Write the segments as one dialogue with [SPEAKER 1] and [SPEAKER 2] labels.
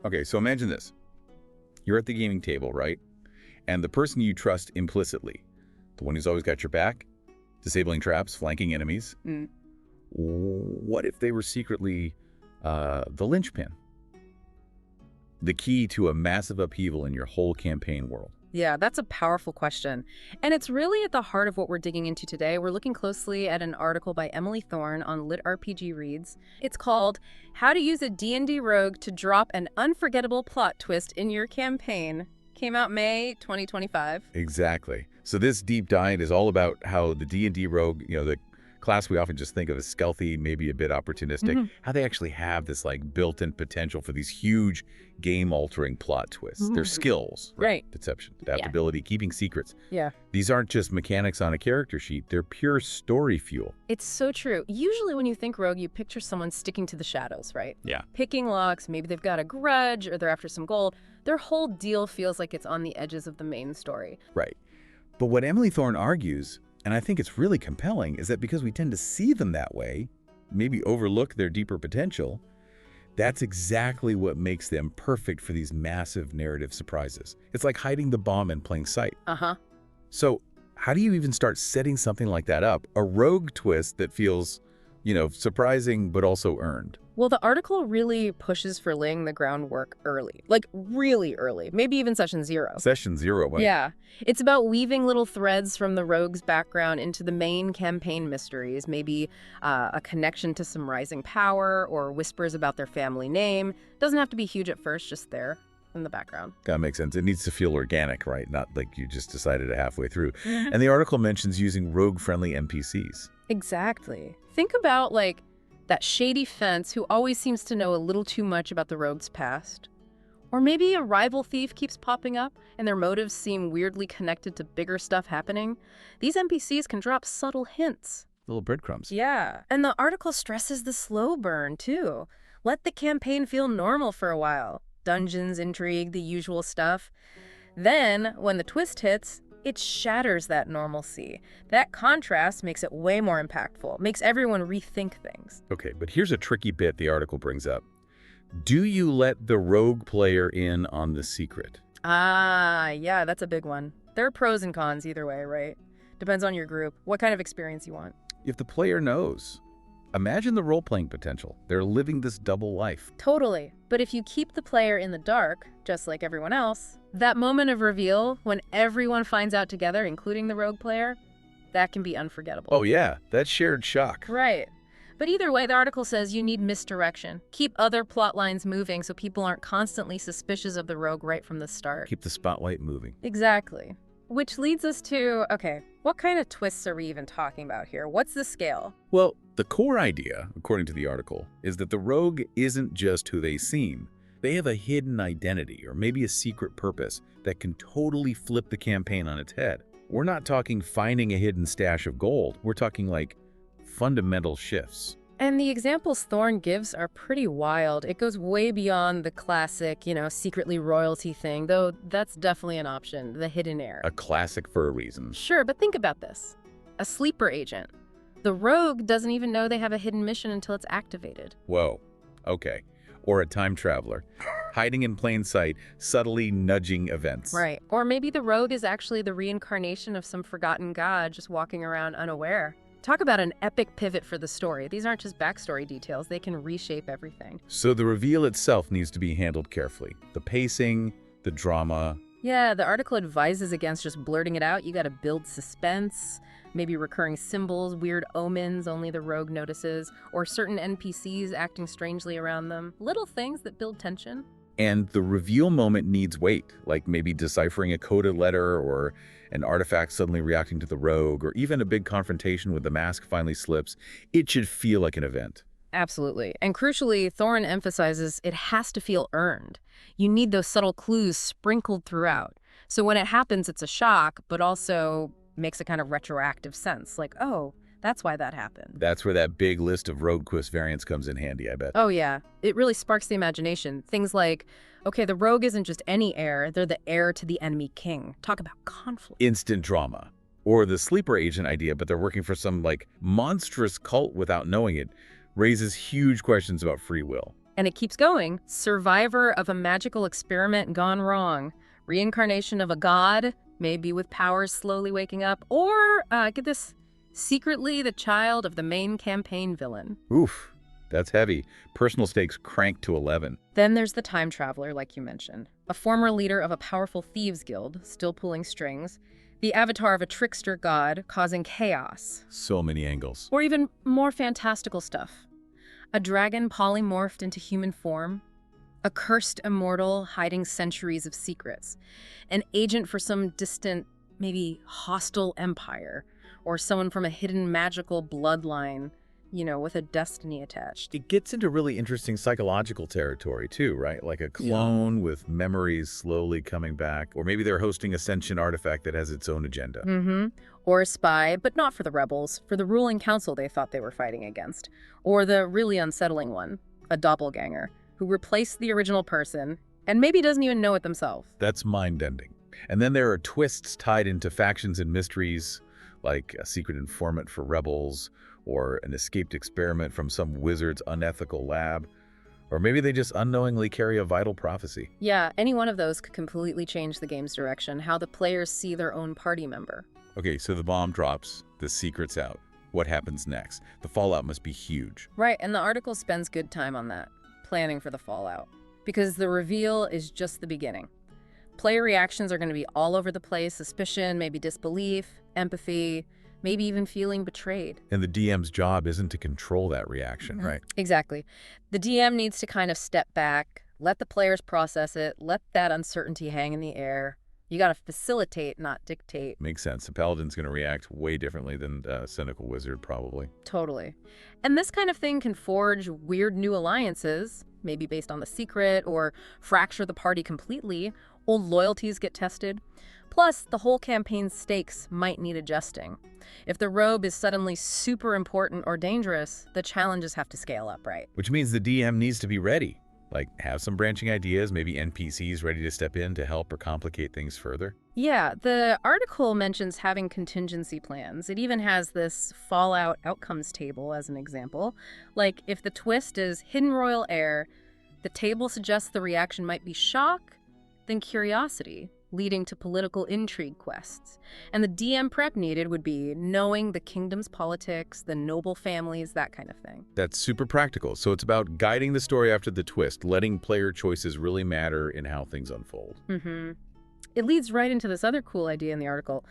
[SPEAKER 1] Okay, so imagine this. You're at the gaming table, right? And the person you trust implicitly, the one who's always got your back, disabling traps, flanking enemies, what if they were secretly the linchpin? The key to a massive upheaval in your whole campaign world?
[SPEAKER 2] Yeah, that's a powerful question. And it's really at the heart of what we're digging into today. We're looking closely at an article by Emily Thorne on LitRPG Reads. It's called How to Use a D&D Rogue to Drop an Unforgettable Plot Twist in Your Campaign. Came out May 2025.
[SPEAKER 1] Exactly. So this deep dive is all about how the D&D rogue, the class we often just think of as stealthy, maybe a bit opportunistic, how they actually have this like built-in potential for these huge game-altering plot twists. Their skills,
[SPEAKER 2] Right.
[SPEAKER 1] Deception, adaptability, keeping secrets.
[SPEAKER 2] Yeah.
[SPEAKER 1] These aren't just mechanics on a character sheet. They're pure story fuel.
[SPEAKER 2] It's so true. Usually when you think rogue, you picture someone sticking to the shadows, right?
[SPEAKER 1] Yeah.
[SPEAKER 2] Picking locks, maybe they've got a grudge or they're after some gold. Their whole deal feels like it's on the edges of the main story.
[SPEAKER 1] Right. But what Emily Thorne argues, and I think it's really compelling, is that because we tend to see them that way, maybe overlook their deeper potential, that's exactly what makes them perfect for these massive narrative surprises. It's like hiding the bomb in plain sight. So how do you even start setting something like that up? A rogue twist that feels, surprising but also earned.
[SPEAKER 2] Well, the article really pushes for laying the groundwork early, like really early, maybe even session 0.
[SPEAKER 1] Session 0. What?
[SPEAKER 2] Yeah. It's about weaving little threads from the rogue's background into the main campaign mysteries, maybe a connection to some rising power or whispers about their family name. Doesn't have to be huge at first, just there in the background.
[SPEAKER 1] That makes sense. It needs to feel organic, right? Not like you just decided it halfway through. And the article mentions using rogue-friendly NPCs.
[SPEAKER 2] Exactly. Think about, that shady fence who always seems to know a little too much about the rogue's past. Or maybe a rival thief keeps popping up and their motives seem weirdly connected to bigger stuff happening. These NPCs can drop subtle hints.
[SPEAKER 1] Little breadcrumbs.
[SPEAKER 2] Yeah. And the article stresses the slow burn, too. Let the campaign feel normal for a while. Dungeons, intrigue, the usual stuff. Then, when the twist hits, it shatters that normalcy. That contrast makes it way more impactful, makes everyone rethink things.
[SPEAKER 1] Okay, but here's a tricky bit the article brings up. Do you let the rogue player in on the secret?
[SPEAKER 2] Yeah, that's a big one. There are pros and cons either way, right? Depends on your group, what kind of experience you want.
[SPEAKER 1] If the player knows, imagine the role-playing potential. They're living this double life.
[SPEAKER 2] Totally. But if you keep the player in the dark, just like everyone else, that moment of reveal, when everyone finds out together, including the rogue player, that can be unforgettable.
[SPEAKER 1] Oh yeah, that shared shock.
[SPEAKER 2] Right. But either way, the article says you need misdirection. Keep other plot lines moving so people aren't constantly suspicious of the rogue right from the start.
[SPEAKER 1] Keep the spotlight moving.
[SPEAKER 2] Exactly. Which leads us to, okay, what kind of twists are we even talking about here? What's the scale?
[SPEAKER 1] Well, the core idea, according to the article, is that the rogue isn't just who they seem. They have a hidden identity or maybe a secret purpose that can totally flip the campaign on its head. We're not talking finding a hidden stash of gold. We're talking like fundamental shifts.
[SPEAKER 2] And the examples Thorne gives are pretty wild. It goes way beyond the classic, secretly royalty thing, though that's definitely an option, the hidden heir.
[SPEAKER 1] A classic for a reason.
[SPEAKER 2] Sure, but think about this. A sleeper agent. The rogue doesn't even know they have a hidden mission until it's activated.
[SPEAKER 1] Whoa, okay. Or a time traveler, hiding in plain sight, subtly nudging events.
[SPEAKER 2] Right. Or maybe the rogue is actually the reincarnation of some forgotten god just walking around unaware. Talk about an epic pivot for the story. These aren't just backstory details. They can reshape everything.
[SPEAKER 1] So the reveal itself needs to be handled carefully. The pacing, the drama.
[SPEAKER 2] Yeah, the article advises against just blurting it out. You got to build suspense, maybe recurring symbols, weird omens only the rogue notices, or certain NPCs acting strangely around them. Little things that build tension.
[SPEAKER 1] And the reveal moment needs weight, like maybe deciphering a coded letter or an artifact suddenly reacting to the rogue, or even a big confrontation when the mask finally slips. It should feel like an event.
[SPEAKER 2] Absolutely. And crucially, Thorne emphasizes it has to feel earned. You need those subtle clues sprinkled throughout. So when it happens, it's a shock, but also makes a kind of retroactive sense. Like, oh, that's why that happened.
[SPEAKER 1] That's where that big list of rogue quest variants comes in handy, I bet.
[SPEAKER 2] Oh, yeah. It really sparks the imagination. Things like, okay, the rogue isn't just any heir, they're the heir to the enemy king. Talk about conflict.
[SPEAKER 1] Instant drama. Or the sleeper agent idea, but they're working for some, monstrous cult without knowing it, raises huge questions about free will.
[SPEAKER 2] And it keeps going. Survivor of a magical experiment gone wrong. Reincarnation of a god, maybe with powers slowly waking up. Or, get this, secretly the child of the main campaign villain.
[SPEAKER 1] Oof, that's heavy. Personal stakes cranked to 11.
[SPEAKER 2] Then there's the time traveler, like you mentioned. A former leader of a powerful thieves guild, still pulling strings. The avatar of a trickster god, causing chaos.
[SPEAKER 1] So many angles.
[SPEAKER 2] Or even more fantastical stuff. A dragon polymorphed into human form. A cursed immortal hiding centuries of secrets. An agent for some distant, maybe hostile empire. Or someone from a hidden magical bloodline, with a destiny attached.
[SPEAKER 1] It gets into really interesting psychological territory too, right? Like a clone with memories slowly coming back. Or maybe they're hosting a sentient artifact that has its own agenda.
[SPEAKER 2] Mm-hmm. Or a spy, but not for the rebels, for the ruling council they thought they were fighting against. Or the really unsettling one, a doppelganger, who replaced the original person and maybe doesn't even know it themselves.
[SPEAKER 1] That's mind-bending. And then there are twists tied into factions and mysteries, like a secret informant for rebels, or an escaped experiment from some wizard's unethical lab. Or maybe they just unknowingly carry a vital prophecy.
[SPEAKER 2] Yeah, any one of those could completely change the game's direction, how the players see their own party member.
[SPEAKER 1] Okay, so the bomb drops, the secret's out. What happens next? The fallout must be huge.
[SPEAKER 2] Right, and the article spends good time on that, planning for the fallout. Because the reveal is just the beginning. Player reactions are going to be all over the place, suspicion, maybe disbelief, empathy, maybe even feeling betrayed.
[SPEAKER 1] And the DM's job isn't to control that reaction, right?
[SPEAKER 2] Exactly. The DM needs to kind of step back, let the players process it, let that uncertainty hang in the air. You got to facilitate, not dictate.
[SPEAKER 1] Makes sense. The paladin's going to react way differently than a cynical wizard, probably.
[SPEAKER 2] Totally. And this kind of thing can forge weird new alliances, maybe based on the secret, or fracture the party completely. Old loyalties get tested. Plus, the whole campaign's stakes might need adjusting. If the robe is suddenly super important or dangerous, the challenges have to scale up, right?
[SPEAKER 1] Which means the DM needs to be ready. Like, have some branching ideas, maybe NPCs ready to step in to help or complicate things further.
[SPEAKER 2] Yeah, the article mentions having contingency plans. It even has this Fallout outcomes table as an example. Like, if the twist is hidden royal heir, the table suggests the reaction might be shock, then curiosity, leading to political intrigue quests. And the DM prep needed would be knowing the kingdom's politics, the noble families, that kind of thing.
[SPEAKER 1] That's super practical. So it's about guiding the story after the twist, letting player choices really matter in how things unfold.
[SPEAKER 2] Mm-hmm. It leads right into this other cool idea in the article,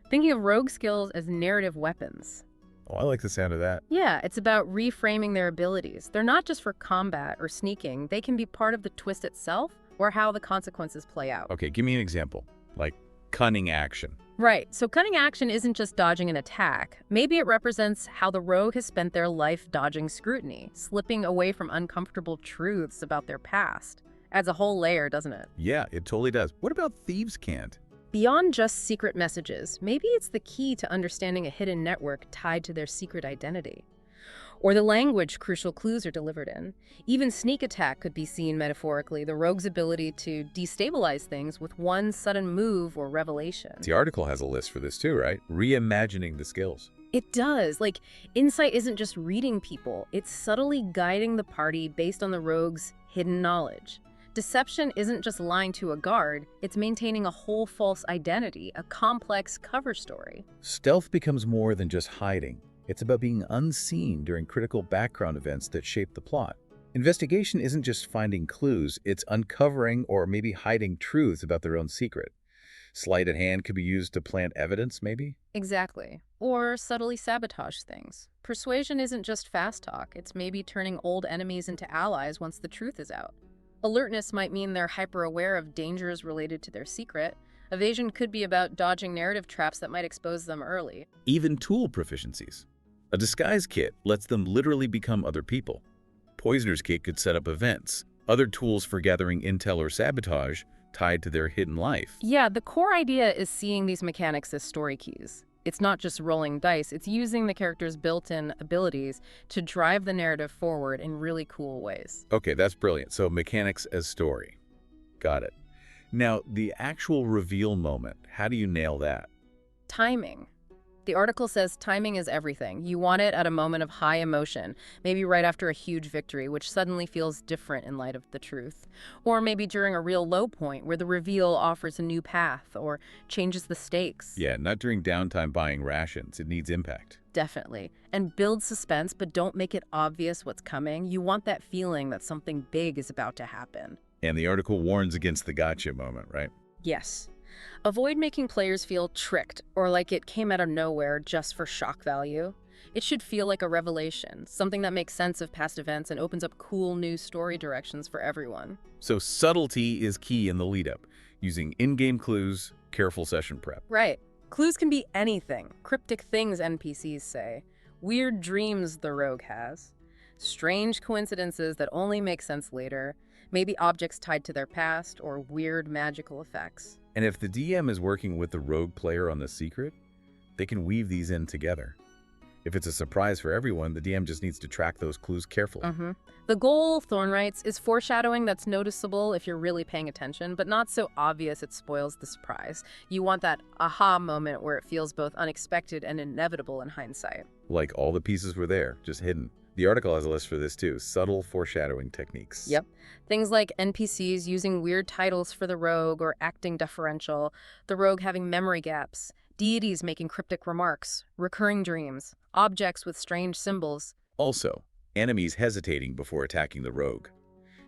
[SPEAKER 2] thinking of rogue skills as narrative weapons.
[SPEAKER 1] Oh, I like the sound of that.
[SPEAKER 2] Yeah, it's about reframing their abilities. They're not just for combat or sneaking. They can be part of the twist itself, or how the consequences play out.
[SPEAKER 1] Okay, give me an example, like cunning action.
[SPEAKER 2] Right, so cunning action isn't just dodging an attack. Maybe it represents how the rogue has spent their life dodging scrutiny, slipping away from uncomfortable truths about their past. Adds a whole layer, doesn't it?
[SPEAKER 1] Yeah, it totally does. What about thieves' cant?
[SPEAKER 2] Beyond just secret messages, maybe it's the key to understanding a hidden network tied to their secret identity. Or the language crucial clues are delivered in. Even sneak attack could be seen metaphorically, the rogue's ability to destabilize things with one sudden move or revelation.
[SPEAKER 1] The article has a list for this too, right? Reimagining the skills.
[SPEAKER 2] It does. Like, insight isn't just reading people, it's subtly guiding the party based on the rogue's hidden knowledge. Deception isn't just lying to a guard, it's maintaining a whole false identity, a complex cover story.
[SPEAKER 1] Stealth becomes more than just hiding. It's about being unseen during critical background events that shape the plot. Investigation isn't just finding clues, it's uncovering or maybe hiding truths about their own secret. Sleight of hand could be used to plant evidence, maybe?
[SPEAKER 2] Exactly. Or subtly sabotage things. Persuasion isn't just fast talk, it's maybe turning old enemies into allies once the truth is out. Alertness might mean they're hyper-aware of dangers related to their secret. Evasion could be about dodging narrative traps that might expose them early.
[SPEAKER 1] Even tool proficiencies. A disguise kit lets them literally become other people. Poisoner's kit could set up events, other tools for gathering intel or sabotage tied to their hidden life.
[SPEAKER 2] Yeah, the core idea is seeing these mechanics as story keys. It's not just rolling dice, it's using the character's built-in abilities to drive the narrative forward in really cool ways.
[SPEAKER 1] Okay, that's brilliant. So mechanics as story. Got it. Now, the actual reveal moment, how do you nail that?
[SPEAKER 2] Timing. The article says timing is everything. You want it at a moment of high emotion, maybe right after a huge victory, which suddenly feels different in light of the truth. Or maybe during a real low point where the reveal offers a new path or changes the stakes.
[SPEAKER 1] Yeah, not during downtime buying rations. It needs impact.
[SPEAKER 2] Definitely. And build suspense, but don't make it obvious what's coming. You want that feeling that something big is about to happen.
[SPEAKER 1] And the article warns against the gotcha moment, right?
[SPEAKER 2] Yes. Avoid making players feel tricked or like it came out of nowhere just for shock value. It should feel like a revelation, something that makes sense of past events and opens up cool new story directions for everyone.
[SPEAKER 1] So subtlety is key in the lead-up, using in-game clues, careful session prep.
[SPEAKER 2] Right. Clues can be anything. Cryptic things NPCs say. Weird dreams the rogue has. Strange coincidences that only make sense later. Maybe objects tied to their past or weird magical effects.
[SPEAKER 1] And if the DM is working with the rogue player on the secret, they can weave these in together. If it's a surprise for everyone, the DM just needs to track those clues carefully.
[SPEAKER 2] The goal, Thorn writes, is foreshadowing that's noticeable if you're really paying attention, but not so obvious it spoils the surprise. You want that aha moment where it feels both unexpected and inevitable in hindsight.
[SPEAKER 1] Like all the pieces were there, just hidden. The article has a list for this too, subtle foreshadowing techniques.
[SPEAKER 2] Yep. Things like NPCs using weird titles for the rogue or acting deferential, the rogue having memory gaps, deities making cryptic remarks, recurring dreams, objects with strange symbols.
[SPEAKER 1] Also, enemies hesitating before attacking the rogue.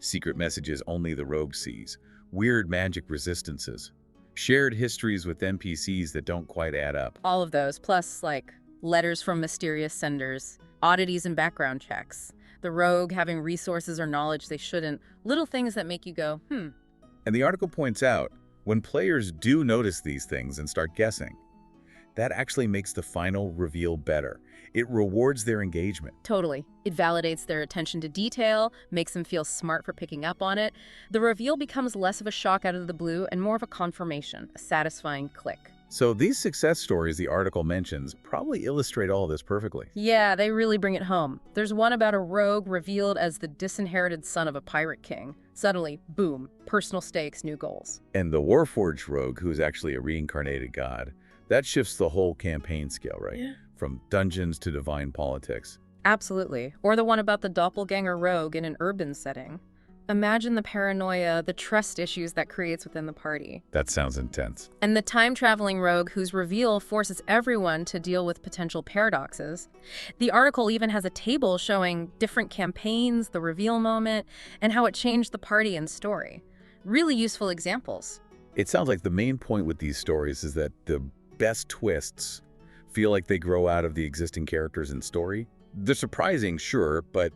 [SPEAKER 1] Secret messages only the rogue sees. Weird magic resistances. Shared histories with NPCs that don't quite add up.
[SPEAKER 2] All of those, plus like letters from mysterious senders, oddities and background checks, the rogue having resources or knowledge they shouldn't, little things that make you go,
[SPEAKER 1] And the article points out, when players do notice these things and start guessing, that actually makes the final reveal better. It rewards their engagement.
[SPEAKER 2] Totally. It validates their attention to detail, makes them feel smart for picking up on it. The reveal becomes less of a shock out of the blue and more of a confirmation, a satisfying click.
[SPEAKER 1] So these success stories the article mentions probably illustrate all this perfectly.
[SPEAKER 2] Yeah, they really bring it home. There's one about a rogue revealed as the disinherited son of a pirate king. Suddenly, boom, personal stakes, new goals.
[SPEAKER 1] And the Warforged rogue, who's actually a reincarnated god, that shifts the whole campaign scale, right?
[SPEAKER 2] Yeah.
[SPEAKER 1] From dungeons to divine politics.
[SPEAKER 2] Absolutely. Or the one about the doppelganger rogue in an urban setting. Imagine the paranoia, the trust issues that creates within the party.
[SPEAKER 1] That sounds intense.
[SPEAKER 2] And the time-traveling rogue whose reveal forces everyone to deal with potential paradoxes. The article even has a table showing different campaigns, the reveal moment, and how it changed the party and story. Really useful examples.
[SPEAKER 1] It sounds like the main point with these stories is that the best twists feel like they grow out of the existing characters and story. They're surprising, sure, but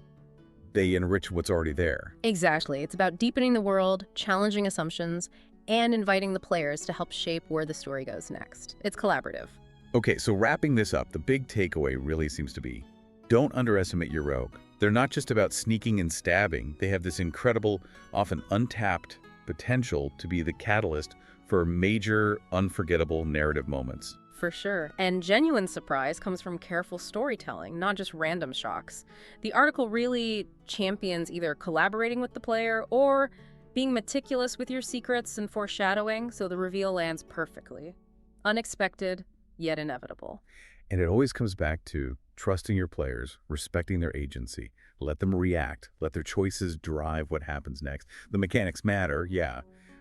[SPEAKER 1] they enrich what's already there.
[SPEAKER 2] Exactly. It's about deepening the world, challenging assumptions, and inviting the players to help shape where the story goes next. It's collaborative.
[SPEAKER 1] Okay, so wrapping this up, the big takeaway really seems to be, don't underestimate your rogue. They're not just about sneaking and stabbing. They have this incredible, often untapped potential to be the catalyst for major, unforgettable narrative moments.
[SPEAKER 2] For sure. And genuine surprise comes from careful storytelling, not just random shocks. The article really champions either collaborating with the player or being meticulous with your secrets and foreshadowing so the reveal lands perfectly. Unexpected, yet inevitable.
[SPEAKER 1] And it always comes back to trusting your players, respecting their agency, let them react, let their choices drive what happens next. The mechanics matter, yeah,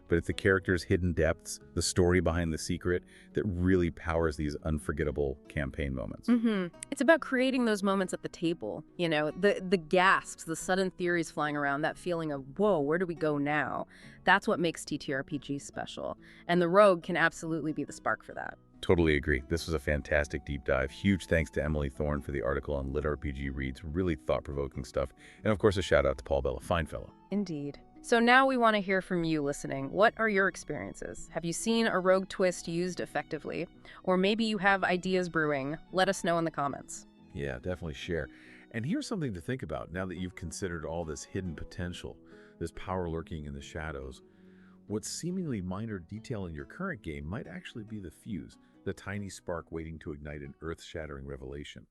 [SPEAKER 1] but it's the characters' hidden depths, the story behind the secret, that really powers these unforgettable campaign moments.
[SPEAKER 2] It's about creating those moments at the table, you know, the gasps, the sudden theories flying around, that feeling of, whoa, where do we go now? That's what makes TTRPG special, and the rogue can absolutely be the spark for that.
[SPEAKER 1] Totally agree. This was a fantastic deep dive. Huge thanks to Emily Thorne for the article on LitRPG Reads. Really thought-provoking stuff. And of course, a shout out to Paul Bella, fine fellow.
[SPEAKER 2] Indeed. So now we want to hear from you listening. What are your experiences? Have you seen a rogue twist used effectively? Or maybe you have ideas brewing. Let us know in the comments.
[SPEAKER 1] Yeah, definitely share. And here's something to think about now that you've considered all this hidden potential, this power lurking in the shadows. What seemingly minor detail in your current game might actually be the fuse, the tiny spark waiting to ignite an earth-shattering revelation.